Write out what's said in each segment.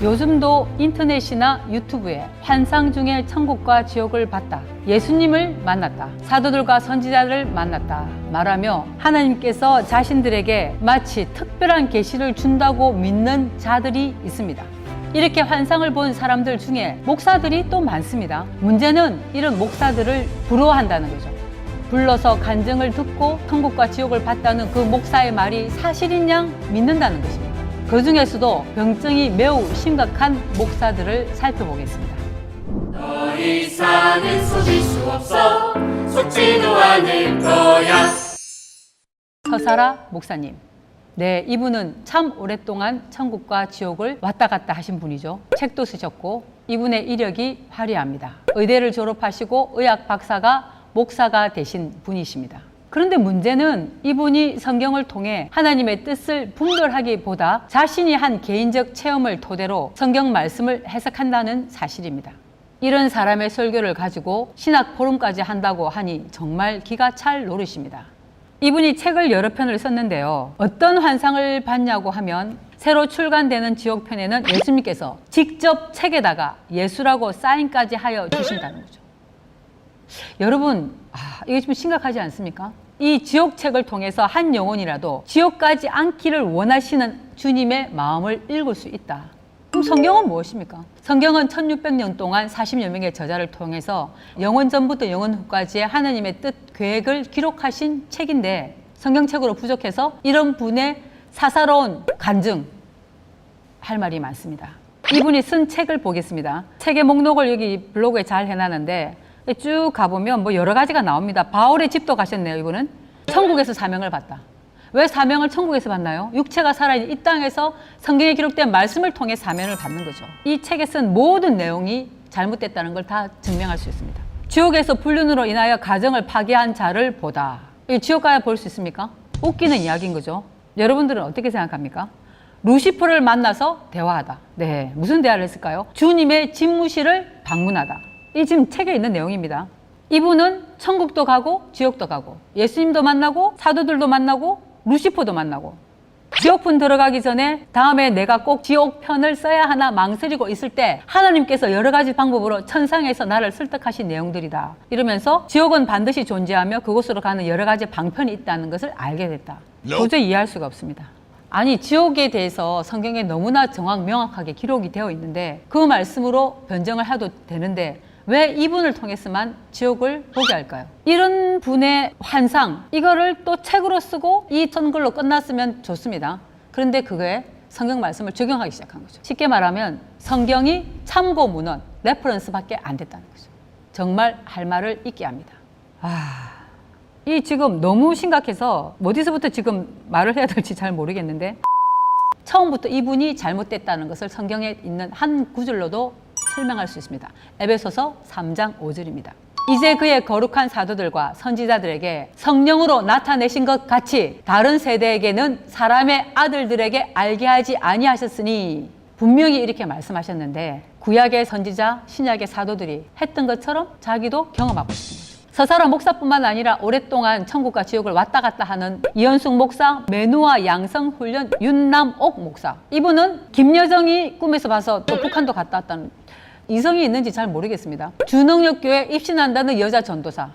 요즘도 인터넷이나 유튜브에 환상 중에 천국과 지옥을 봤다, 예수님을 만났다, 사도들과 선지자를 만났다 말하며 하나님께서 자신들에게 마치 특별한 계시를 준다고 믿는 자들이 있습니다. 이렇게 환상을 본 사람들 중에 목사들이 또 많습니다. 문제는 이런 목사들을 부러워한다는 거죠. 불러서 간증을 듣고 천국과 지옥을 봤다는 그 목사의 말이 사실인 양 믿는다는 것입니다. 그 중에서도 병증이 매우 심각한 목사들을 살펴보겠습니다. 더 이상은 속일 수 없어, 속지도 않을 거야. 서사라 목사님. 네, 이분은 참 오랫동안 천국과 지옥을 왔다 갔다 하신 분이죠. 책도 쓰셨고 이분의 이력이 화려합니다. 의대를 졸업하시고 의학 박사가 목사가 되신 분이십니다. 그런데 문제는 이분이 성경을 통해 하나님의 뜻을 분별하기보다 자신이 한 개인적 체험을 토대로 성경 말씀을 해석한다는 사실입니다. 이런 사람의 설교를 가지고 신학 포럼까지 한다고 하니 정말 기가 찰 노릇입니다. 이분이 책을 여러 편을 썼는데요. 어떤 환상을 봤냐고 하면 새로 출간되는 지옥편에는 예수님께서 직접 책에다가 예수라고 사인까지 하여 주신다는 거죠. 여러분, 이게 좀 심각하지 않습니까? 이 지옥책을 통해서 한 영혼이라도 지옥 가지 않기를 원하시는 주님의 마음을 읽을 수 있다. 그럼 성경은 무엇입니까? 성경은 1600년 동안 40여 명의 저자를 통해서 영원 전부터 영원 후까지의 하나님의 뜻, 계획을 기록하신 책인데 성경책으로 부족해서 이런 분의 사사로운 간증 할 말이 많습니다. 이분이 쓴 책을 보겠습니다. 책의 목록을 여기 블로그에 잘 해놨는데 쭉 가보면 뭐 여러 가지가 나옵니다. 바울의 집도 가셨네요. 이분은 천국에서 사명을 받다. 왜 사명을 천국에서 받나요? 육체가 살아있는 이 땅에서 성경에 기록된 말씀을 통해 사명을 받는 거죠. 이 책에 쓴 모든 내용이 잘못됐다는 걸 다 증명할 수 있습니다. 지옥에서 불륜으로 인하여 가정을 파괴한 자를 보다. 이 지옥 가야 볼 수 있습니까? 웃기는 이야기인 거죠. 여러분들은 어떻게 생각합니까? 루시퍼를 만나서 대화하다. 네, 무슨 대화를 했을까요? 주님의 집무실을 방문하다. 이 지금 책에 있는 내용입니다. 이분은 천국도 가고 지옥도 가고 예수님도 만나고 사도들도 만나고 루시퍼도 만나고 지옥편 들어가기 전에 다음에 내가 꼭 지옥편을 써야 하나 망설이고 있을 때 하나님께서 여러 가지 방법으로 천상에서 나를 설득하신 내용들이다. 이러면서 지옥은 반드시 존재하며 그곳으로 가는 여러 가지 방편이 있다는 것을 알게 됐다. 도저히 이해할 수가 없습니다. 아니, 지옥에 대해서 성경에 너무나 명확하게 기록이 되어 있는데 그 말씀으로 변정을 해도 되는데 왜 이분을 통해서만 지옥을 보게 할까요? 이런 분의 환상, 이거를 또 책으로 쓰고 이 선글로 끝났으면 좋습니다. 그런데 그거에 성경 말씀을 적용하기 시작한 거죠. 쉽게 말하면 성경이 참고 문헌, 레퍼런스밖에 안 됐다는 거죠. 정말 할 말을 잊게 합니다. 이 지금 너무 심각해서 어디서부터 지금 말을 해야 될지 잘 모르겠는데 처음부터 이분이 잘못됐다는 것을 성경에 있는 한 구절로도 설명할 수 있습니다. 에베소서 3장 5절입니다. 이제 그의 거룩한 사도들과 선지자들에게 성령으로 나타내신 것 같이 다른 세대에게는 사람의 아들들에게 알게 하지 아니하셨으니, 분명히 이렇게 말씀하셨는데 구약의 선지자, 신약의 사도들이 했던 것처럼 자기도 경험하고 있습니다. 서사라 목사뿐만 아니라 오랫동안 천국과 지옥을 왔다 갔다 하는 이현숙 목사, 매누아 양성훈련 윤남옥 목사, 이분은 김여정이 꿈에서 봐서 또 북한도 갔다 왔다는, 이성이 있는지 잘 모르겠습니다. 주능력교회 입신한다는 여자 전도사,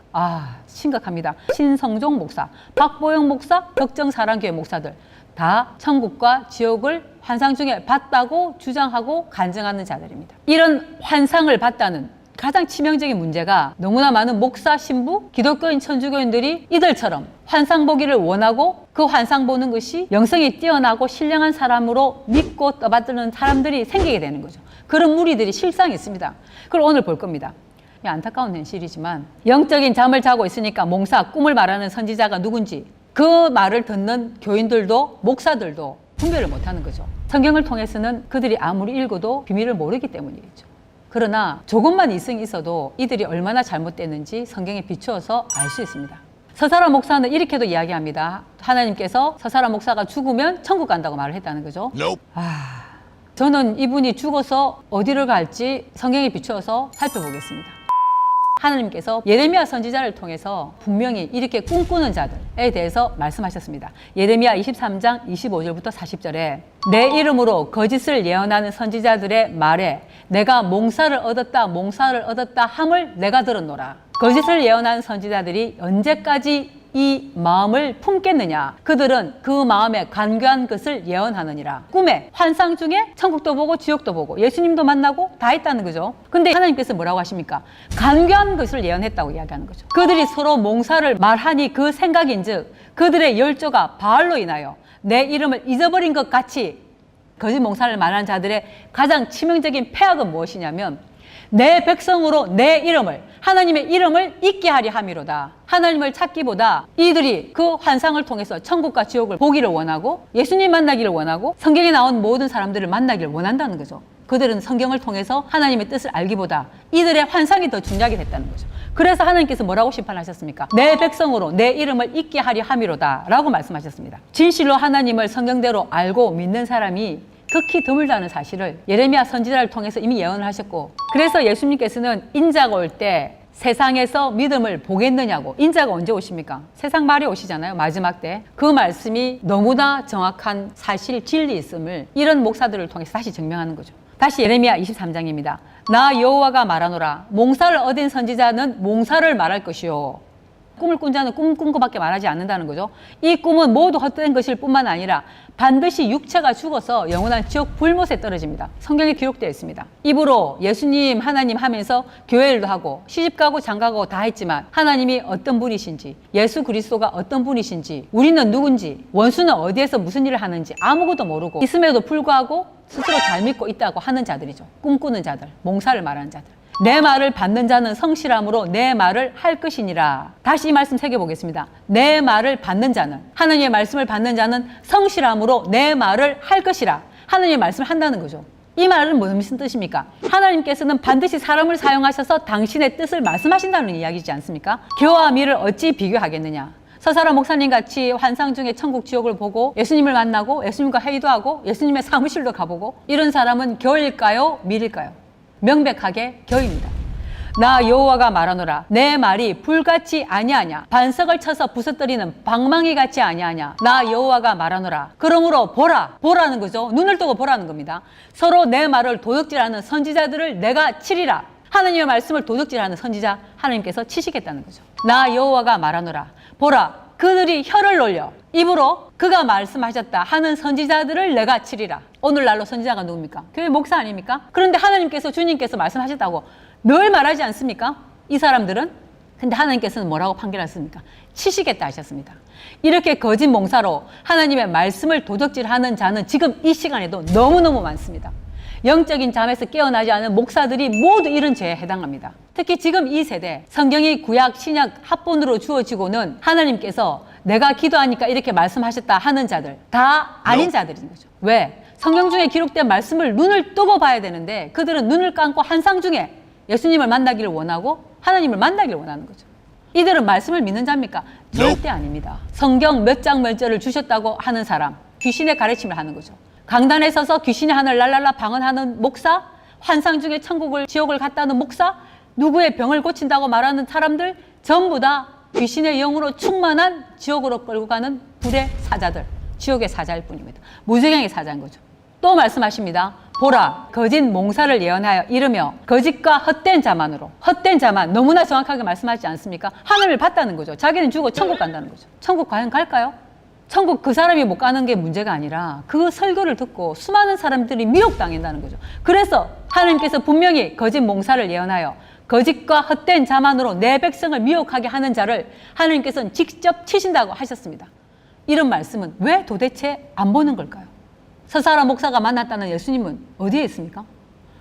심각합니다. 신성종 목사, 박보영 목사, 덕정사랑교회 목사들 다 천국과 지옥을 환상 중에 봤다고 주장하고 간증하는 자들입니다. 이런 환상을 봤다는 가장 치명적인 문제가 너무나 많은 목사, 신부, 기독교인, 천주교인들이 이들처럼 환상 보기를 원하고 그 환상 보는 것이 영성이 뛰어나고 신령한 사람으로 믿고 떠받드는 사람들이 생기게 되는 거죠. 그런 무리들이 실상이 있습니다. 그걸 오늘 볼 겁니다. 안타까운 현실이지만 영적인 잠을 자고 있으니까 몽사, 꿈을 말하는 선지자가 누군지 그 말을 듣는 교인들도 목사들도 분별을 못하는 거죠. 성경을 통해서는 그들이 아무리 읽어도 비밀을 모르기 때문이겠죠. 그러나 조금만 이성이 있어도 이들이 얼마나 잘못됐는지 성경에 비추어서 알 수 있습니다. 서사라 목사는 이렇게도 이야기합니다. 하나님께서 서사라 목사가 죽으면 천국 간다고 말을 했다는 거죠. 저는 이분이 죽어서 어디를 갈지 성경에 비추어서 살펴보겠습니다. 하나님께서 예레미야 선지자를 통해서 분명히 이렇게 꿈꾸는 자들에 대해서 말씀하셨습니다. 예레미야 23장 25절부터 40절에 내 이름으로 거짓을 예언하는 선지자들의 말에 내가 몽사를 얻었다 함을 내가 들었노라. 거짓을 예언하는 선지자들이 언제까지 이 마음을 품겠느냐. 그들은 그 마음에 간교한 것을 예언하느니라. 꿈에 환상 중에 천국도 보고 지옥도 보고 예수님도 만나고 다 했다는 거죠. 근데 하나님께서 뭐라고 하십니까? 간교한 것을 예언했다고 이야기하는 거죠. 그들이 서로 몽사를 말하니 그 생각인즉 그들의 열조가 바알로 인하여 내 이름을 잊어버린 것 같이. 거짓 몽사를 말하는 자들의 가장 치명적인 폐악은 무엇이냐면 내 백성으로 내 이름을, 하나님의 이름을 잊게 하려 함이로다. 하나님을 찾기보다 이들이 그 환상을 통해서 천국과 지옥을 보기를 원하고 예수님 만나기를 원하고 성경에 나온 모든 사람들을 만나기를 원한다는 거죠. 그들은 성경을 통해서 하나님의 뜻을 알기보다 이들의 환상이 더 중요하게 됐다는 거죠. 그래서 하나님께서 뭐라고 심판하셨습니까? 내 백성으로 내 이름을 잊게 하려 함이로다 라고 말씀하셨습니다. 진실로 하나님을 성경대로 알고 믿는 사람이 극히 드물다는 사실을 예레미야 선지자를 통해서 이미 예언을 하셨고, 그래서 예수님께서는 인자가 올 때 세상에서 믿음을 보겠느냐고. 인자가 언제 오십니까? 세상 말이 오시잖아요. 마지막 때. 그 말씀이 너무나 정확한 사실, 진리 있음을 이런 목사들을 통해서 다시 증명하는 거죠. 다시 예레미야 23장입니다. 나 여호와가 말하노라. 몽사를 얻은 선지자는 몽사를 말할 것이요. 꿈을 꾼 자는 꿈 꾼 것밖에 말하지 않는다는 거죠. 이 꿈은 모두 헛된 것일 뿐만 아니라 반드시 육체가 죽어서 영원한 지옥 불못에 떨어집니다. 성경에 기록되어 있습니다. 입으로 예수님, 하나님 하면서 교회일도 하고 시집가고 장가가고 다 했지만 하나님이 어떤 분이신지, 예수 그리스도가 어떤 분이신지, 우리는 누군지, 원수는 어디에서 무슨 일을 하는지 아무것도 모르고 있음에도 불구하고 스스로 잘 믿고 있다고 하는 자들이죠. 꿈꾸는 자들, 몽사를 말하는 자들. 내 말을 받는 자는 성실함으로 내 말을 할 것이니라. 다시 이 말씀 새겨보겠습니다. 내 말을 받는 자는, 하나님의 말씀을 받는 자는 성실함으로 내 말을 할 것이라. 하나님의 말씀을 한다는 거죠. 이 말은 무슨 뜻입니까? 하나님께서는 반드시 사람을 사용하셔서 당신의 뜻을 말씀하신다는 이야기지 않습니까? 겨와 밀을 어찌 비교하겠느냐. 서사라 목사님 같이 환상 중에 천국 지옥을 보고 예수님을 만나고 예수님과 회의도 하고 예수님의 사무실도 가보고 이런 사람은 겨일까요? 밀일까요? 명백하게 겨입니다. 나 여호와가 말하노라. 내 말이 불같이 아니하냐. 반석을 쳐서 부서뜨리는 방망이 같이 아니하냐. 나 여호와가 말하노라. 그러므로 보라는 거죠. 눈을 뜨고 보라는 겁니다. 서로 내 말을 도둑질하는 선지자들을 내가 치리라. 하나님의 말씀을 도둑질하는 선지자 하나님께서 치시겠다는 거죠. 나 여호와가 말하노라. 보라, 그들이 혀를 놀려 입으로 그가 말씀하셨다 하는 선지자들을 내가 치리라. 오늘날로 선지자가 누굽니까? 교회 목사 아닙니까? 그런데 하나님께서, 주님께서 말씀하셨다고 늘 말하지 않습니까? 이 사람들은. 근데 하나님께서는 뭐라고 판결하셨습니까? 치시겠다 하셨습니다. 이렇게 거짓 몽사로 하나님의 말씀을 도적질하는 자는 지금 이 시간에도 너무너무 많습니다. 영적인 잠에서 깨어나지 않은 목사들이 모두 이런 죄에 해당합니다. 특히 지금 이 세대, 성경이 구약, 신약 합본으로 주어지고는 하나님께서 내가 기도하니까 이렇게 말씀하셨다 하는 자들, 다 아닌 자들인 거죠. 왜? 성경 중에 기록된 말씀을 눈을 뜨고 봐야 되는데 그들은 눈을 감고 환상 중에 예수님을 만나기를 원하고 하나님을 만나기를 원하는 거죠. 이들은 말씀을 믿는 자입니까? 절대 아닙니다. 성경 몇 장 몇 절을 주셨다고 하는 사람, 귀신의 가르침을 하는 거죠. 강단에 서서 귀신의 하늘 랄랄라 방언하는 목사, 환상 중에 천국을 지옥을 갔다는 목사, 누구의 병을 고친다고 말하는 사람들 전부 다 귀신의 영으로 충만한 지옥으로 끌고 가는 불의 사자들, 지옥의 사자일 뿐입니다. 무지경의 사자인 거죠. 또 말씀하십니다. 보라, 거짓 몽사를 예언하여 이르며 거짓과 헛된 자만으로, 헛된 자만, 너무나 정확하게 말씀하지 않습니까? 하늘을 봤다는 거죠. 자기는 죽어 천국 간다는 거죠. 천국 과연 갈까요? 천국 그 사람이 못 가는 게 문제가 아니라 그 설교를 듣고 수많은 사람들이 미혹당한다는 거죠. 그래서 하나님께서 분명히 거짓 몽사를 예언하여 거짓과 헛된 자만으로 내 백성을 미혹하게 하는 자를 하나님께서는 직접 치신다고 하셨습니다. 이런 말씀은 왜 도대체 안 보는 걸까요? 서사라 목사가 만났다는 예수님은 어디에 있습니까?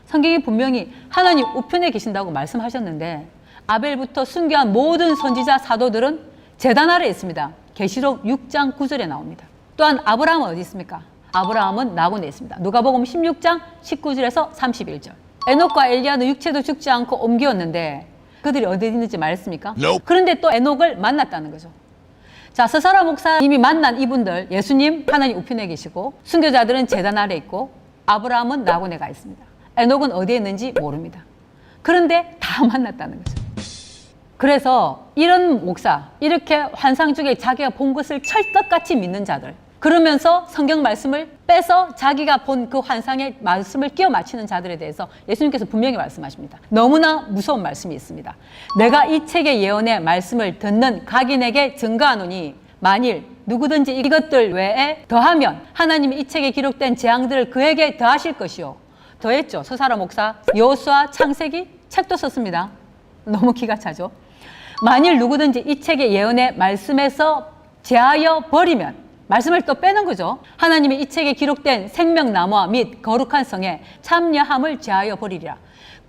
성경이 분명히 하나님 우편에 계신다고 말씀하셨는데 아벨부터 순교한 모든 선지자 사도들은 제단 아래에 있습니다. 계시록 6장 9절에 나옵니다. 또한 아브라함은 어디 있습니까? 아브라함은 나곤에 있습니다. 누가복음 16장 19절에서 31절. 에녹과 엘리야는 육체도 죽지 않고 옮겼는데 그들이 어디 있는지 말했습니까? 그런데 또 에녹을 만났다는 거죠. 자, 서사라 목사님이 만난 이분들, 예수님 하나님 우편에 계시고 순교자들은 제단 아래 있고 아브라함은 나곤에 가 있습니다. 에녹은 어디에 있는지 모릅니다. 그런데 다 만났다는 거죠. 그래서 이런 목사, 이렇게 환상 중에 자기가 본 것을 찰떡같이 믿는 자들, 그러면서 성경 말씀을 빼서 자기가 본 그 환상의 말씀을 끼워 맞추는 자들에 대해서 예수님께서 분명히 말씀하십니다. 너무나 무서운 말씀이 있습니다. 내가 이 책의 예언의 말씀을 듣는 각인에게 증거하노니 만일 누구든지 이것들 외에 더하면 하나님이 이 책에 기록된 재앙들을 그에게 더하실 것이요. 더했죠. 서사라 목사, 여호수아, 창세기 책도 썼습니다. 너무 기가 차죠. 만일 누구든지 이 책의 예언의 말씀에서 제하여 버리면, 말씀을 또 빼는 거죠. 하나님이 이 책에 기록된 생명나무와 및 거룩한 성에 참여함을 제하여 버리리라.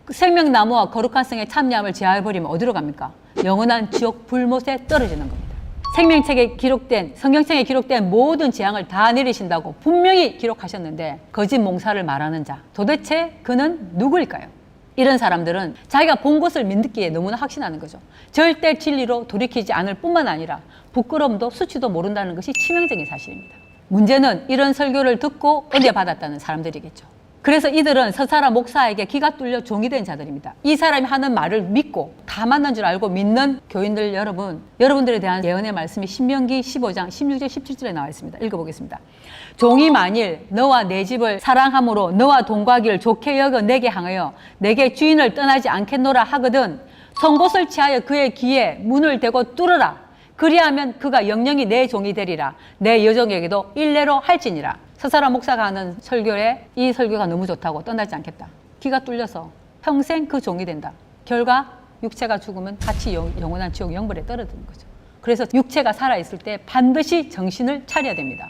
생명나무와 거룩한 성에 참여함을 제하여 버리면 어디로 갑니까? 영원한 지옥 불못에 떨어지는 겁니다. 생명책에 기록된, 성경책에 기록된 모든 재앙을 다 내리신다고 분명히 기록하셨는데 거짓 몽사를 말하는 자, 도대체 그는 누구일까요? 이런 사람들은 자기가 본 것을 믿기에 너무나 확신하는 거죠. 절대 진리로 돌이키지 않을 뿐만 아니라 부끄러움도 수치도 모른다는 것이 치명적인 사실입니다. 문제는 이런 설교를 듣고 은혜 받았다는 사람들이겠죠. 그래서 이들은 서사라 목사에게 기가 뚫려 종이 된 자들입니다. 이 사람이 하는 말을 믿고 다 맞는 줄 알고 믿는 교인들 여러분, 여러분들에 대한 예언의 말씀이 신명기 15장 16절 17절에 나와 있습니다. 읽어보겠습니다. 종이 만일 너와 내 집을 사랑함으로 너와 동거하기를 좋게 여겨 내게 향하여 내게 주인을 떠나지 않겠노라 하거든 송곳을 취하여 그의 귀에 문을 대고 뚫으라. 그리하면 그가 영영이 내 종이 되리라. 내 여종에게도 일례로 할지니라. 서사라 목사가 하는 설교에 이 설교가 너무 좋다고 떠나지 않겠다. 귀가 뚫려서 평생 그 종이 된다. 결과 육체가 죽으면 같이 영원한 지옥 영벌에 떨어지는 거죠. 그래서 육체가 살아있을 때 반드시 정신을 차려야 됩니다.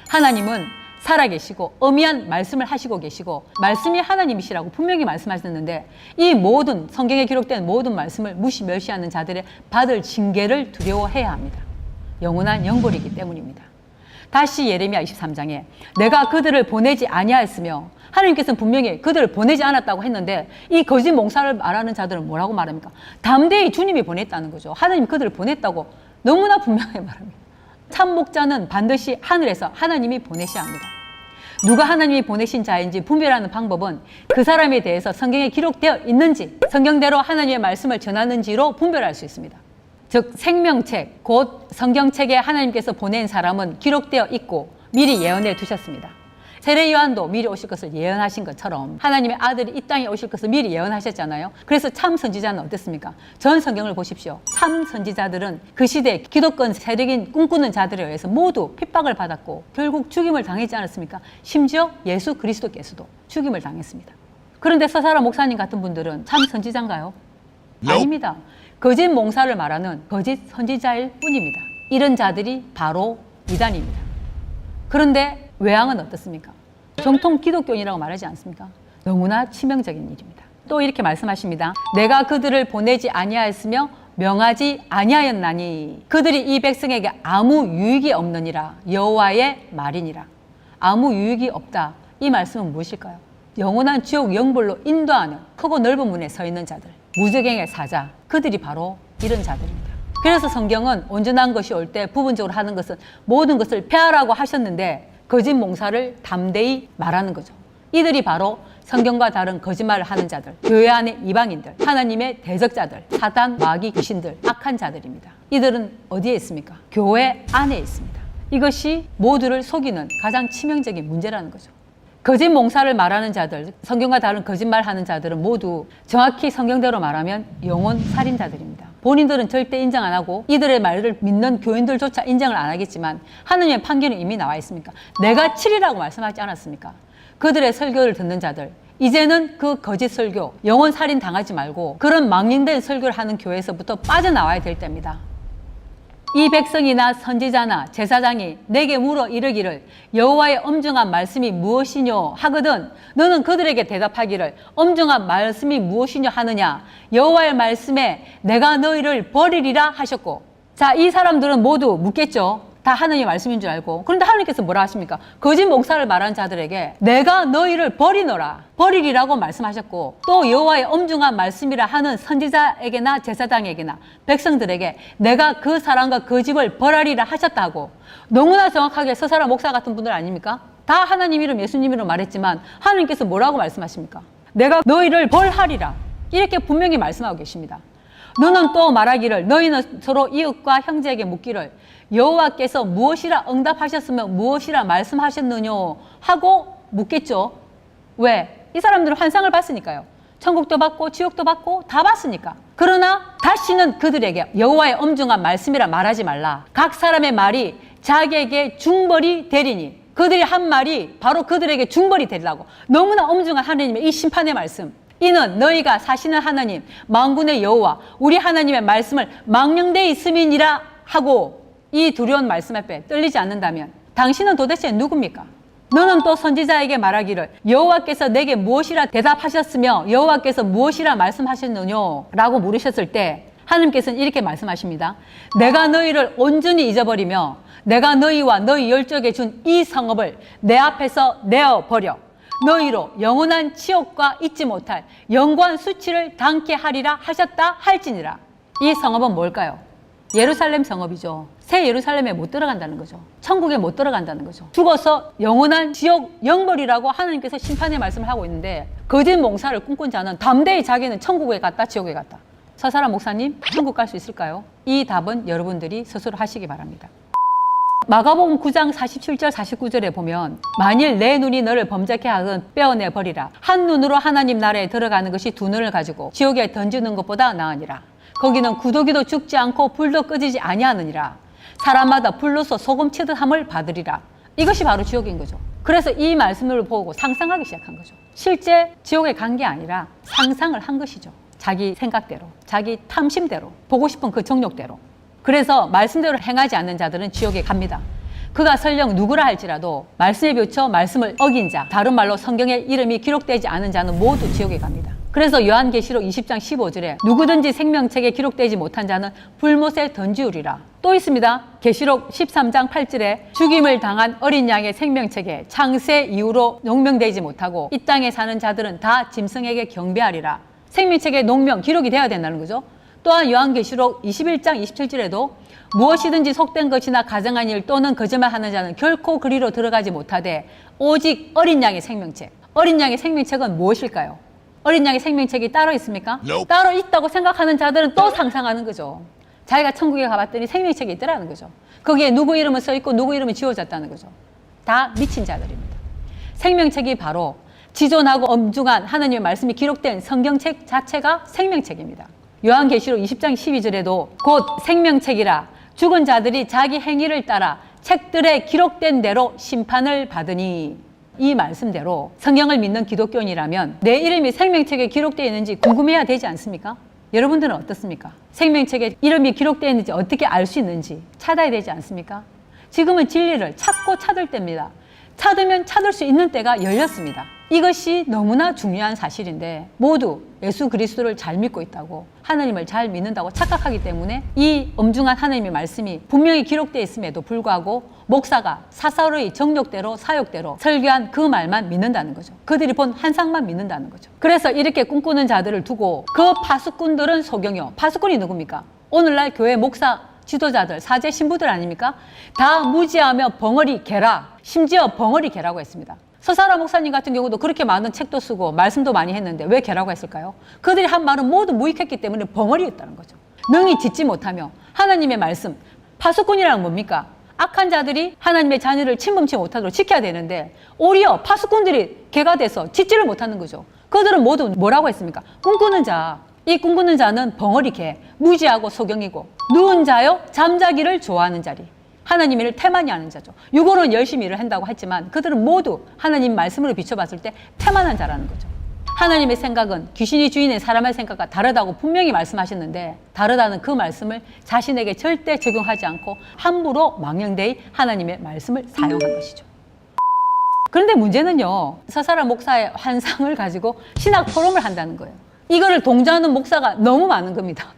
하나님은 살아계시고 엄미한 말씀을 하시고 계시고 말씀이 하나님이시라고 분명히 말씀하셨는데 이 모든 성경에 기록된 모든 말씀을 무시 멸시하는 자들의 받을 징계를 두려워해야 합니다. 영원한 영벌이기 때문입니다. 다시 예레미야 23장에 내가 그들을 보내지 아니하였으며 하나님께서는 분명히 그들을 보내지 않았다고 했는데 이 거짓 몽사를 말하는 자들은 뭐라고 말합니까? 담대히 주님이 보냈다는 거죠. 하나님이 그들을 보냈다고 너무나 분명하게 말합니다. 참 목자는 반드시 하늘에서 하나님이 보내셔야 합니다. 누가 하나님이 보내신 자인지 분별하는 방법은 그 사람에 대해서 성경에 기록되어 있는지 성경대로 하나님의 말씀을 전하는지로 분별할 수 있습니다. 즉 생명책, 곧 성경책에 하나님께서 보낸 사람은 기록되어 있고 미리 예언해 두셨습니다. 세례 요한도 미리 오실 것을 예언하신 것처럼 하나님의 아들이 이 땅에 오실 것을 미리 예언하셨잖아요. 그래서 참 선지자는 어땠습니까? 전 성경을 보십시오. 참 선지자들은 그 시대 기득권 세력인 꿈꾸는 자들에 의해서 모두 핍박을 받았고 결국 죽임을 당하지 않았습니까? 심지어 예수 그리스도께서도 죽임을 당했습니다. 그런데 서사라 목사님 같은 분들은 참 선지자인가요? 아닙니다. 거짓 몽사를 말하는 거짓 선지자일 뿐입니다. 이런 자들이 바로 이단입니다. 그런데 외양은 어떻습니까? 정통 기독교인이라고 말하지 않습니까? 너무나 치명적인 일입니다. 또 이렇게 말씀하십니다. 내가 그들을 보내지 아니하였으며 명하지 아니하였나니 그들이 이 백성에게 아무 유익이 없느니라. 여호와의 말이니라. 아무 유익이 없다. 이 말씀은 무엇일까요? 영원한 지옥 영벌로 인도하는 크고 넓은 문에 서 있는 자들, 무적행의 사자, 그들이 바로 이런 자들입니다. 그래서 성경은 온전한 것이 올 때 부분적으로 하는 것은 모든 것을 폐하라고 하셨는데 거짓 몽사를 담대히 말하는 거죠. 이들이 바로 성경과 다른 거짓말을 하는 자들, 교회 안의 이방인들, 하나님의 대적자들, 사단, 마귀, 귀신들, 악한 자들입니다. 이들은 어디에 있습니까? 교회 안에 있습니다. 이것이 모두를 속이는 가장 치명적인 문제라는 거죠. 거짓 몽사를 말하는 자들, 성경과 다른 거짓말하는 자들은 모두 정확히 성경대로 말하면 영혼 살인자들입니다. 본인들은 절대 인정 안 하고 이들의 말을 믿는 교인들조차 인정을 안 하겠지만 하느님의 판결은 이미 나와 있습니까? 내가 치리라고 말씀하지 않았습니까? 그들의 설교를 듣는 자들, 이제는 그 거짓 설교, 영혼 살인 당하지 말고 그런 망령된 설교를 하는 교회에서부터 빠져나와야 될 때입니다. 이 백성이나 선지자나 제사장이 내게 물어 이르기를 여호와의 엄중한 말씀이 무엇이뇨 하거든 너는 그들에게 대답하기를 엄중한 말씀이 무엇이뇨 하느냐 여호와의 말씀에 내가 너희를 버리리라 하셨고. 자, 이 사람들은 모두 묻겠죠. 다 하느님의 말씀인 줄 알고. 그런데 하나님께서 뭐라 하십니까? 거짓 목사를 말하는 자들에게 내가 너희를 버리노라, 버리리라고 말씀하셨고, 또 여호와의 엄중한 말씀이라 하는 선지자에게나 제사장에게나 백성들에게 내가 그 사람과 그 집을 벌하리라 하셨다고. 너무나 정확하게 서사라 목사 같은 분들 아닙니까? 다 하나님 이름 예수님 이름 말했지만 하나님께서 뭐라고 말씀하십니까? 내가 너희를 벌하리라, 이렇게 분명히 말씀하고 계십니다. 너는 또 말하기를 너희는 서로 이웃과 형제에게 묻기를 여호와께서 무엇이라 응답하셨으면 무엇이라 말씀하셨느냐 하고 묻겠죠. 왜? 이 사람들은 환상을 봤으니까요. 천국도 받고 지옥도 받고 다 봤으니까. 그러나 다시는 그들에게 여호와의 엄중한 말씀이라 말하지 말라. 각 사람의 말이 자기에게 중벌이 되리니 그들이 한 말이 바로 그들에게 중벌이 되리라고. 너무나 엄중한 하나님의 이 심판의 말씀. 이는 너희가 사시는 하나님 만군의 여호와 우리 하나님의 말씀을 망령되이 스민이라 하고 이 두려운 말씀 앞에 떨리지 않는다면 당신은 도대체 누굽니까? 너는 또 선지자에게 말하기를 여호와께서 내게 무엇이라 대답하셨으며 여호와께서 무엇이라 말씀하셨느냐 라고 물으셨을 때 하나님께서는 이렇게 말씀하십니다. 내가 너희를 온전히 잊어버리며 내가 너희와 너희 열족에 준 이 성읍을 내 앞에서 내어버려 너희로 영원한 치욕과 잊지 못할 영원한 수치를 당케 하리라 하셨다 할지니라. 이 성읍은 뭘까요? 예루살렘 성읍이죠. 새 예루살렘에 못 들어간다는 거죠. 천국에 못 들어간다는 거죠. 죽어서 영원한 지옥 영벌이라고 하나님께서 심판의 말씀을 하고 있는데 거짓 몽사를 꿈꾼 자는 담대히 자기는 천국에 갔다 지옥에 갔다. 서사라 목사님, 천국 갈 수 있을까요? 이 답은 여러분들이 스스로 하시기 바랍니다. 마가복음 9장 47절 49절에 보면 만일 내 눈이 너를 범죄케 하건 빼어내 버리라. 한 눈으로 하나님 나라에 들어가는 것이 두 눈을 가지고 지옥에 던지는 것보다 나으니라. 거기는 구더기도 죽지 않고 불도 꺼지지 아니하느니라. 사람마다 불로서 소금 치듯 함을 받으리라. 이것이 바로 지옥인 거죠. 그래서 이 말씀을 보고 상상하기 시작한 거죠. 실제 지옥에 간 게 아니라 상상을 한 것이죠. 자기 생각대로, 자기 탐심대로, 보고 싶은 그 정욕대로. 그래서 말씀대로 행하지 않는 자들은 지옥에 갑니다. 그가 설령 누구라 할지라도 말씀에 비춰 말씀을 어긴 자, 다른 말로 성경에 이름이 기록되지 않은 자는 모두 지옥에 갑니다. 그래서 요한계시록 20장 15절에 누구든지 생명책에 기록되지 못한 자는 불못에 던지우리라. 또 있습니다. 계시록 13장 8절에 죽임을 당한 어린 양의 생명책에 창세 이후로 농명되지 못하고 이 땅에 사는 자들은 다 짐승에게 경배하리라. 생명책에 농명 기록이 되어야 된다는 거죠. 또한 요한계시록 21장 27절에도 무엇이든지 속된 것이나 가정한 일 또는 거짓말하는 자는 결코 그리로 들어가지 못하되 오직 어린 양의 생명책. 어린 양의 생명책은 무엇일까요? 어린 양의 생명책이 따로 있습니까? Nope. 따로 있다고 생각하는 자들은 또 상상하는 거죠. 자기가 천국에 가봤더니 생명책이 있더라는 거죠. 거기에 누구 이름은 써 있고 누구 이름은 지워졌다는 거죠. 다 미친 자들입니다. 생명책이 바로 지존하고 엄중한 하나님의 말씀이 기록된 성경책 자체가 생명책입니다. 요한계시록 20장 12절에도 곧 생명책이라 죽은 자들이 자기 행위를 따라 책들에 기록된 대로 심판을 받으니. 이 말씀대로 성경을 믿는 기독교인이라면 내 이름이 생명책에 기록되어 있는지 궁금해야 되지 않습니까? 여러분들은 어떻습니까? 생명책에 이름이 기록되어 있는지 어떻게 알 수 있는지 찾아야 되지 않습니까? 지금은 진리를 찾고 찾을 때입니다. 찾으면 찾을 수 있는 때가 열렸습니다. 이것이 너무나 중요한 사실인데 모두 예수 그리스도를 잘 믿고 있다고 하나님을 잘 믿는다고 착각하기 때문에 이 엄중한 하나님의 말씀이 분명히 기록되어 있음에도 불구하고 목사가 사사로이 정욕대로 사욕대로 설교한 그 말만 믿는다는 거죠. 그들이 본 환상만 믿는다는 거죠. 그래서 이렇게 꿈꾸는 자들을 두고 그 파수꾼들은 소경이요. 파수꾼이 누굽니까? 오늘날 교회 목사 지도자들, 사제 신부들 아닙니까? 다 무지하며 벙어리 개라, 심지어 벙어리 개라고 했습니다. 서사라 목사님 같은 경우도 그렇게 많은 책도 쓰고 말씀도 많이 했는데 왜 개라고 했을까요? 그들이 한 말은 모두 무익했기 때문에 벙어리였다는 거죠. 능히 짓지 못하며 하나님의 말씀, 파수꾼이란 뭡니까? 악한 자들이 하나님의 자녀를 침범치 못하도록 지켜야 되는데 오히려 파수꾼들이 개가 돼서 짓지를 못하는 거죠. 그들은 모두 뭐라고 했습니까? 꿈꾸는 자. 이 꿈꾸는 자는 벙어리 개, 무지하고 소경이고 누운 자요 잠자기를 좋아하는 자리. 하나님 일을 태만히 하는 자죠. 육으로는 열심히 일을 한다고 했지만 그들은 모두 하나님 말씀으로 비춰봤을 때 태만한 자라는 거죠. 하나님의 생각은 귀신이 주인의 사람의 생각과 다르다고 분명히 말씀하셨는데 다르다는 그 말씀을 자신에게 절대 적용하지 않고 함부로 망령되이 하나님의 말씀을 사용한 것이죠. 그런데 문제는요. 서사라 목사의 환상을 가지고 신학 토론을 한다는 거예요. 이거를 동조하는 목사가 너무 많은 겁니다.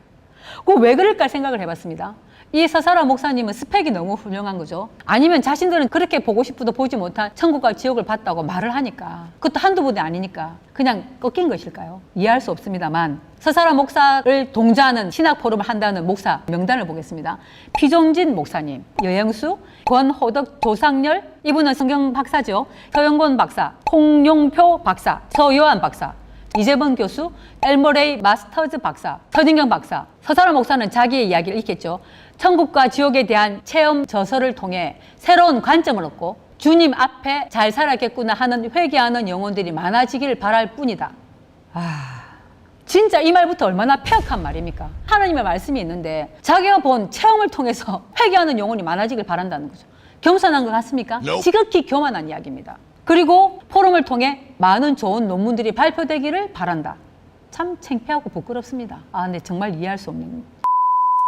그 왜 그럴까 생각을 해봤습니다. 이 서사라 목사님은 스펙이 너무 훌륭한 거죠. 아니면 자신들은 그렇게 보고 싶어도 보지 못한 천국과 지옥을 봤다고 말을 하니까 그것도 한두 분이 아니니까 그냥 꺾인 것일까요? 이해할 수 없습니다만 서사라 목사를 동조하는 신학 포럼을 한다는 목사 명단을 보겠습니다. 피종진 목사님, 여영수, 권호덕, 조상렬, 이분은 성경 박사죠. 서영권 박사, 홍용표 박사, 서요한 박사, 이재번 교수, 엘머레이 마스터즈 박사, 서진경 박사, 서사라 목사는 자기의 이야기를 읽겠죠. 천국과 지옥에 대한 체험 저서를 통해 새로운 관점을 얻고 주님 앞에 잘 살았겠구나 하는 회개하는 영혼들이 많아지기를 바랄 뿐이다. 진짜 이 말부터 얼마나 폐역한 말입니까? 하나님의 말씀이 있는데 자기가 본 체험을 통해서 회개하는 영혼이 많아지길 바란다는 거죠. 겸손한 것 같습니까? 지극히 교만한 이야기입니다. 그리고 포럼을 통해 많은 좋은 논문들이 발표되기를 바란다. 참 창피하고 부끄럽습니다. 근데 정말 이해할 수 없는.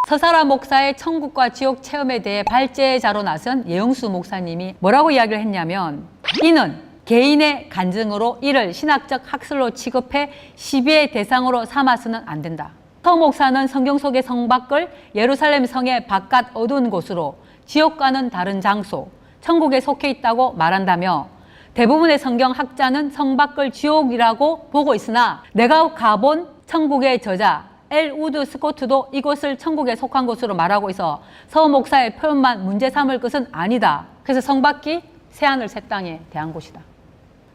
서사라 목사의 천국과 지옥 체험에 대해 발제자로 나선 예영수 목사님이 뭐라고 이야기를 했냐면, 이는 개인의 간증으로 이를 신학적 학설로 취급해 시비의 대상으로 삼아서는 안 된다. 서 목사는 성경 속의 성 밖을 예루살렘 성의 바깥 어두운 곳으로 지옥과는 다른 장소, 천국에 속해 있다고 말한다며, 대부분의 성경 학자는 성 밖을 지옥이라고 보고 있으나 내가 가본 천국의 저자 엘 우드 스코트도 이곳을 천국에 속한 곳으로 말하고 있어 서 목사의 표현만 문제 삼을 것은 아니다. 그래서 성 밖이 새하늘 새 땅에 대한 곳이다.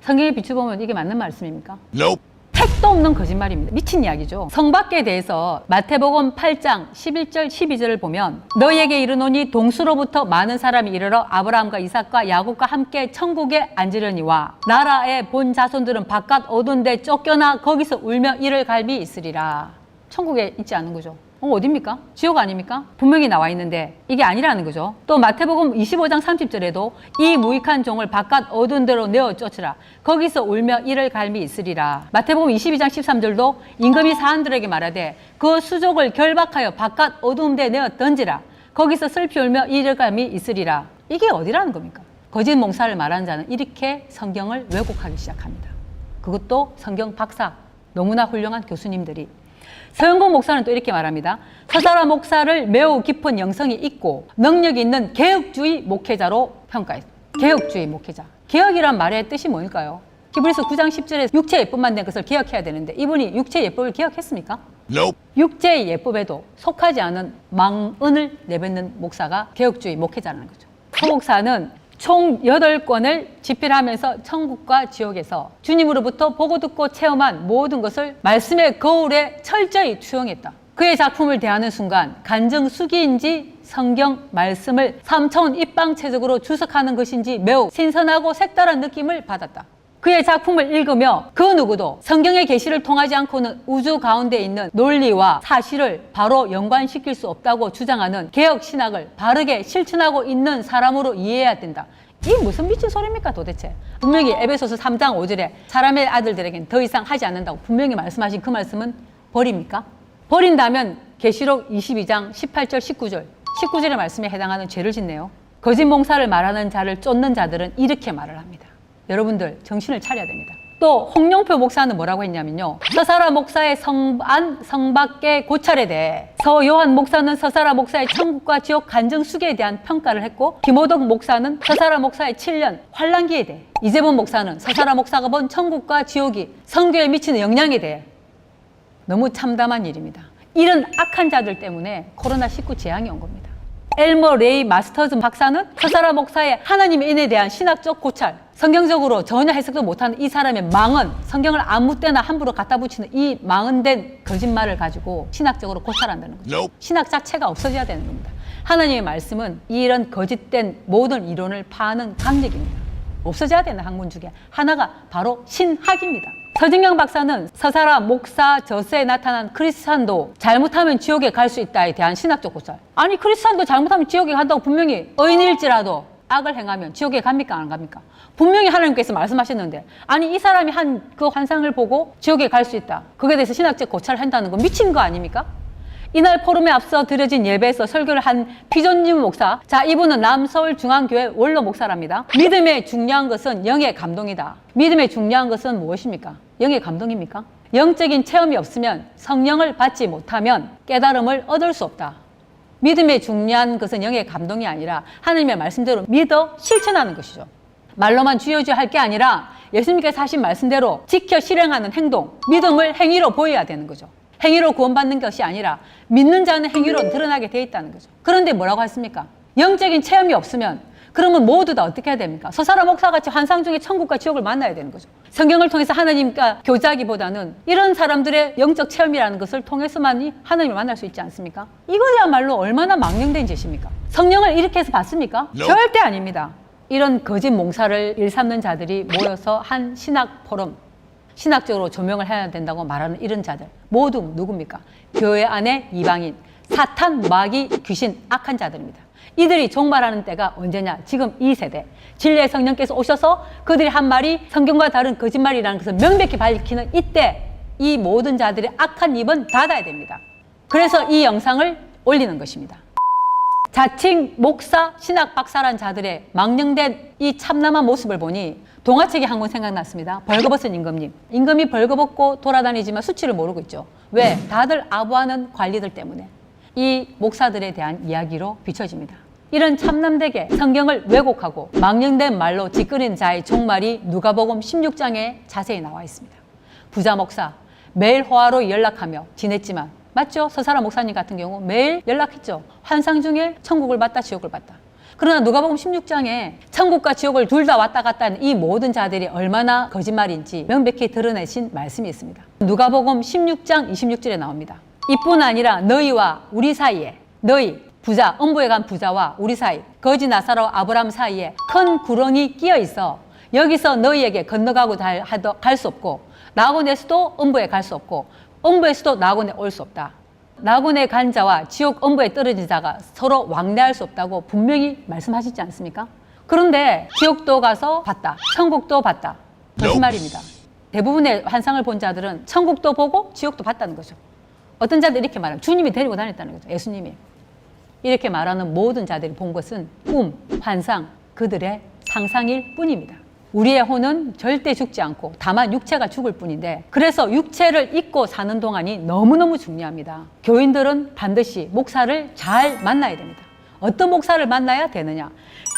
성경에 비추보면 이게 맞는 말씀입니까? Nope. 택도 없는 거짓말입니다. 미친 이야기죠. 성 밖에 대해서 마태복음 8장 11절 12절을 보면, 너희에게 이르노니 동수로부터 많은 사람이 이르러 아브라함과 이삭과 야곱과 함께 천국에 앉으려니와 나라의 본 자손들은 바깥 어두운 데 쫓겨나 거기서 울며 이를 갈비 있으리라. 천국에 있지 않은 거죠. 어디입니까? 지옥 아닙니까? 분명히 나와 있는데 이게 아니라는 거죠. 또 마태복음 25장 30절에도 이 무익한 종을 바깥 어두운 데로 내어 쫓으라. 거기서 울며 이를 갈미 있으리라. 마태복음 22장 13절도 임금이 사람들에게 말하되 그 수족을 결박하여 바깥 어두운 데 내어 던지라. 거기서 슬피 울며 이를 갈미 있으리라. 이게 어디라는 겁니까? 거짓 몽사를 말하는 자는 이렇게 성경을 왜곡하기 시작합니다. 그것도 성경 박사, 너무나 훌륭한 교수님들이. 서영국 목사는 또 이렇게 말합니다. 서사라 목사를 매우 깊은 영성이 있고 능력이 있는 개혁주의 목회자로 평가했습니다. 개혁주의 목회자. 개혁이란 말의 뜻이 뭘까요? 히브리서 9장 10절에 육체 예법만 된 것을 개혁해야 되는데 이분이 육체 예법을 개혁했습니까? Nope. 육체의 예법에도 속하지 않은 망언을 내뱉는 목사가 개혁주의 목회자라는 거죠. 서 목사는 총 8권을 집필하면서 천국과 지옥에서 주님으로부터 보고 듣고 체험한 모든 것을 말씀의 거울에 철저히 투영했다. 그의 작품을 대하는 순간 간증수기인지 성경 말씀을 3차원 입방체적으로 주석하는 것인지 매우 신선하고 색다른 느낌을 받았다. 그의 작품을 읽으며 그 누구도 성경의 계시를 통하지 않고는 우주 가운데 있는 논리와 사실을 바로 연관시킬 수 없다고 주장하는 개혁 신학을 바르게 실천하고 있는 사람으로 이해해야 된다. 이 무슨 미친 소리입니까 도대체? 분명히 에베소서 3장 5절에 사람의 아들들에겐 더 이상 하지 않는다고 분명히 말씀하신 그 말씀은 버립니까? 버린다면 계시록 22장 18절 19절의 말씀에 해당하는 죄를 짓네요. 거짓 몽사를 말하는 자를 쫓는 자들은 이렇게 말을 합니다. 여러분들 정신을 차려야 됩니다. 또 홍영표 목사는 뭐라고 했냐면요. 서사라 목사의 성안 성밖의 고찰에 대해 서요한 목사는 서사라 목사의 천국과 지옥 간증수기에 대한 평가를 했고, 김호덕 목사는 서사라 목사의 7년 환란기에 대해, 이재번 목사는 서사라 목사가 본 천국과 지옥이 성교에 미치는 영향에 대해. 너무 참담한 일입니다. 이런 악한 자들 때문에 코로나19 재앙이 온 겁니다. 엘머 레이 마스터즈 박사는 서사라 목사의 하나님의 인에 대한 신학적 고찰, 성경적으로 전혀 해석도 못하는 이 사람의 망언, 성경을 아무 때나 함부로 갖다 붙이는 이 망언된 거짓말을 가지고 신학적으로 고찰한다는 거죠. Nope. 신학 자체가 없어져야 되는 겁니다. 하나님의 말씀은 이런 거짓된 모든 이론을 파는 강력입니다. 없어져야 되는 학문 중에 하나가 바로 신학입니다. 서진경 박사는 서사라 목사 저서에 나타난 크리스찬도 잘못하면 지옥에 갈 수 있다에 대한 신학적 고찰. 아니 크리스찬도 잘못하면 지옥에 간다고 분명히 의인일지라도 악을 행하면 지옥에 갑니까 안 갑니까? 분명히 하나님께서 말씀하셨는데, 아니 이 사람이 한 그 환상을 보고 지옥에 갈 수 있다, 거기에 대해서 신학적 고찰을 한다는 건 미친 거 아닙니까? 이날 포럼에 앞서 드려진 예배에서 설교를 한 피존님 목사, 자 이분은 남서울중앙교회 원로 목사랍니다. 믿음의 중요한 것은 영의 감동이다. 믿음의 중요한 것은 무엇입니까? 영의 감동입니까? 영적인 체험이 없으면, 성령을 받지 못하면 깨달음을 얻을 수 없다. 믿음의 중요한 것은 영의 감동이 아니라 하나님의 말씀대로 믿어 실천하는 것이죠. 말로만 주여 주여 할 게 아니라 예수님께서 하신 말씀대로 지켜 실행하는 행동, 믿음을 행위로 보여야 되는 거죠. 행위로 구원받는 것이 아니라 믿는 자는 행위로 드러나게 돼 있다는 거죠. 그런데 뭐라고 했습니까? 영적인 체험이 없으면 그러면 모두 다 어떻게 해야 됩니까? 서사라 목사같이 환상 중에 천국과 지옥을 만나야 되는 거죠. 성경을 통해서 하나님과 교제하기보다는 이런 사람들의 영적 체험이라는 것을 통해서만이 하나님을 만날 수 있지 않습니까? 이거야말로 얼마나 망령된 짓입니까? 성령을 이렇게 해서 받습니까? 절대 아닙니다. 이런 거짓 몽사를 일삼는 자들이 모여서 한 신학 포럼, 신학적으로 조명을 해야 된다고 말하는 이런 자들 모두 누굽니까? 교회 안에 이방인, 사탄, 마귀, 귀신, 악한 자들입니다. 이들이 종말하는 때가 언제냐? 지금 이 세대. 진리의 성령께서 오셔서 그들이 한 말이 성경과 다른 거짓말이라는 것을 명백히 밝히는 이때 이 모든 자들의 악한 입은 닫아야 됩니다. 그래서 이 영상을 올리는 것입니다. 자칭 목사, 신학 박사란 자들의 망령된 이 참남한 모습을 보니 동화책이 한 권 생각났습니다. 벌거벗은 임금님. 임금이 벌거벗고 돌아다니지만 수치를 모르고 있죠. 왜? 다들 아부하는 관리들 때문에. 이 목사들에 대한 이야기로 비춰집니다. 이런 참남되게 성경을 왜곡하고 망령된 말로 짓거리는 자의 종말이 누가복음 16장에 자세히 나와 있습니다. 부자 목사, 매일 호화로 연락하며 지냈지만 맞죠? 서사라 목사님 같은 경우 매일 연락했죠. 환상 중에 천국을 봤다 지옥을 봤다. 그러나 누가복음 16장에 천국과 지옥을 둘 다 왔다 갔다 하는 이 모든 자들이 얼마나 거짓말인지 명백히 드러내신 말씀이 있습니다. 누가복음 16장 26절에 나옵니다. 이뿐 아니라 너희와 우리 사이에, 너희 부자, 음부에 간 부자와 우리 사이, 거지 나사로와 아브라함 사이에 큰 구렁이 끼어 있어 여기서 너희에게 건너가고 갈 수 없고 나곤에서도 음부에 갈 수 없고 음부에서도 나곤에 올 수 없다. 나곤에 간 자와 지옥 음부에 떨어진 자가 서로 왕래할 수 없다고 분명히 말씀하시지 않습니까? 그런데 지옥도 가서 봤다. 천국도 봤다. 거짓말입니다. 대부분의 환상을 본 자들은 천국도 보고 지옥도 봤다는 거죠. 어떤 자들이 이렇게 말합니다. 주님이 데리고 다녔다는 거죠. 예수님이. 이렇게 말하는 모든 자들이 본 것은 꿈, 환상, 그들의 상상일 뿐입니다. 우리의 혼은 절대 죽지 않고 다만 육체가 죽을 뿐인데 그래서 육체를 잊고 사는 동안이 너무너무 중요합니다. 교인들은 반드시 목사를 잘 만나야 됩니다. 어떤 목사를 만나야 되느냐?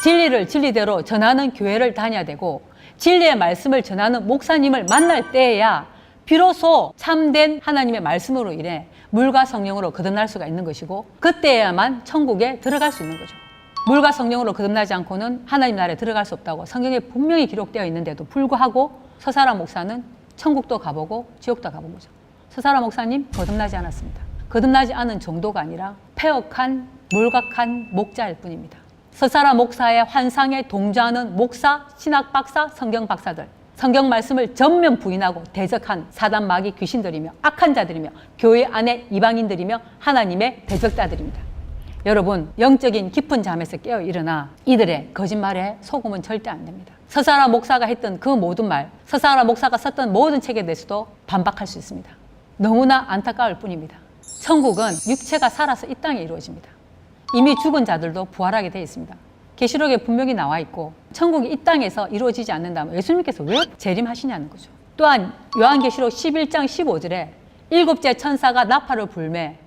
진리를 진리대로 전하는 교회를 다녀야 되고 진리의 말씀을 전하는 목사님을 만날 때에야 비로소 참된 하나님의 말씀으로 인해 물과 성령으로 거듭날 수가 있는 것이고 그때야만 천국에 들어갈 수 있는 거죠. 물과 성령으로 거듭나지 않고는 하나님 나라에 들어갈 수 없다고 성경에 분명히 기록되어 있는데도 불구하고 서사라 목사는 천국도 가보고 지옥도 가본 거죠. 서사라 목사님 거듭나지 않았습니다. 거듭나지 않은 정도가 아니라 폐역한 몰각한 목자일 뿐입니다. 서사라 목사의 환상에 동조하는 목사, 신학 박사, 성경 박사들 성경 말씀을 전면 부인하고 대적한 사단 마귀 귀신들이며 악한 자들이며 교회 안의 이방인들이며 하나님의 대적자들입니다. 여러분 영적인 깊은 잠에서 깨어 일어나 이들의 거짓말에 속으면 절대 안 됩니다. 서사라 목사가 했던 그 모든 말, 서사라 목사가 썼던 모든 책에 대해서도 반박할 수 있습니다. 너무나 안타까울 뿐입니다. 천국은 육체가 살아서 이 땅에 이루어집니다. 이미 죽은 자들도 부활하게 되어 있습니다. 계시록에 분명히 나와 있고 천국이 이 땅에서 이루어지지 않는다면 예수님께서 왜 재림하시냐는 거죠. 또한 요한계시록 11장 15절에 일곱째 천사가 나팔을 불매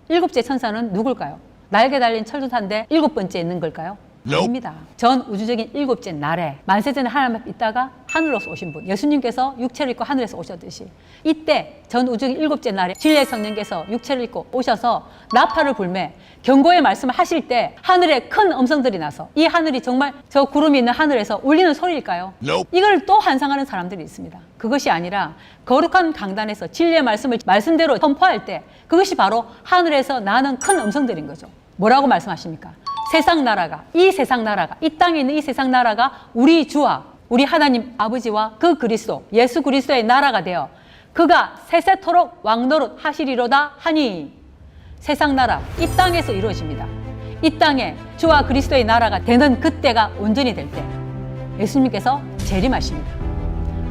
일곱째 천사는 누굴까요? 날개 달린 철도탄데 일곱 번째 있는 걸까요? 아닙니다. 전 우주적인 일곱째 날에 만세전에 하나님 앞에 있다가 하늘로서 오신 분 예수님께서 육체를 입고 하늘에서 오셨듯이 이때 전 우주적인 일곱째 날에 진리의 성령께서 육체를 입고 오셔서 나팔을 불매 경고의 말씀을 하실 때 하늘에 큰 음성들이 나서 이 하늘이 정말 저 구름이 있는 하늘에서 울리는 소리일까요? 이걸 또 환상하는 사람들이 있습니다. 그것이 아니라 거룩한 강단에서 진리의 말씀을 말씀대로 선포할 때 그것이 바로 하늘에서 나는 큰 음성들인 거죠. 뭐라고 말씀하십니까? 세상 나라가 이 땅에 있는 이 세상 나라가 우리 주와 우리 하나님 아버지와 그 그리스도 예수 그리스도의 나라가 되어 그가 세세토록 왕노릇 하시리로다 하니 세상 나라 이 땅에서 이루어집니다. 이 땅에 주와 그리스도의 나라가 되는 그때가 온전히 될 때 예수님께서 재림하십니다.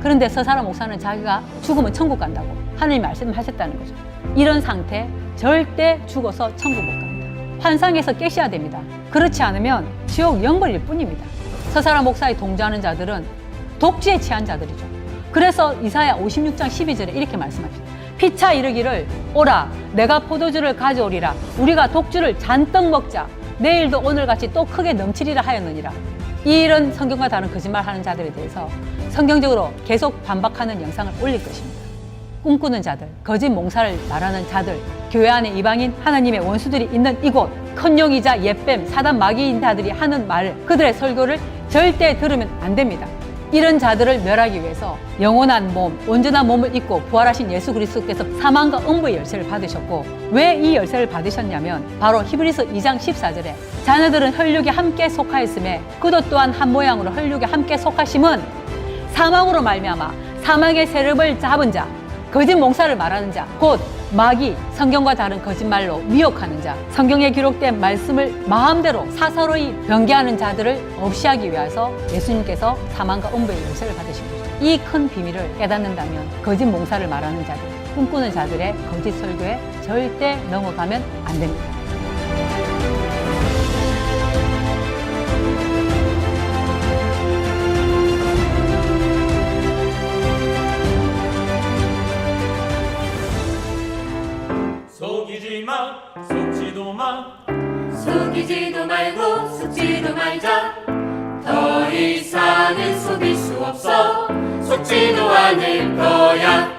그런데 서사라 목사는 자기가 죽으면 천국 간다고 하나님 말씀하셨다는 거죠. 이런 상태 절대 죽어서 천국 못 갑니다. 환상에서 깨셔야 됩니다. 그렇지 않으면 지옥 영벌일 뿐입니다. 서사라 목사에 동조하는 자들은 독주에 취한 자들이죠. 그래서 이사야 56장 12절에 이렇게 말씀합니다. 피차 이르기를 오라 내가 포도주를 가져오리라 우리가 독주를 잔뜩 먹자 내일도 오늘같이 또 크게 넘치리라 하였느니라. 이런 성경과 다른 거짓말하는 자들에 대해서 성경적으로 계속 반박하는 영상을 올릴 것입니다. 꿈꾸는 자들, 거짓 몽사를 말하는 자들, 교회 안에 이방인 하나님의 원수들이 있는 이곳 큰 용이자 예뱀, 사단 마귀인 자들이 하는 말, 그들의 설교를 절대 들으면 안 됩니다. 이런 자들을 멸하기 위해서 영원한 몸, 온전한 몸을 입고 부활하신 예수 그리스도께서 사망과 음부의 열쇠를 받으셨고, 왜 이 열쇠를 받으셨냐면 바로 히브리서 2장 14절에 자녀들은 혈육에 함께 속하였음에 그도 또한 한 모양으로 혈육에 함께 속하심은 사망으로 말미암아 사망의 세력을 잡은 자, 거짓 몽사를 말하는 자, 곧 마귀, 성경과 다른 거짓말로 미혹하는 자, 성경에 기록된 말씀을 마음대로 사사로이 변개하는 자들을 없이 하기 위해서 예수님께서 사망과 음부의 열쇠를 받으신 거죠. 이 큰 비밀을 깨닫는다면 거짓 몽사를 말하는 자들, 꿈꾸는 자들의 거짓 설교에 절대 넘어가면 안 됩니다. 속이지 마, 속지도 마. 속이지도 말고 속지도 말자. 더 이상은 속일 수 없어. 속지도 않을 거야.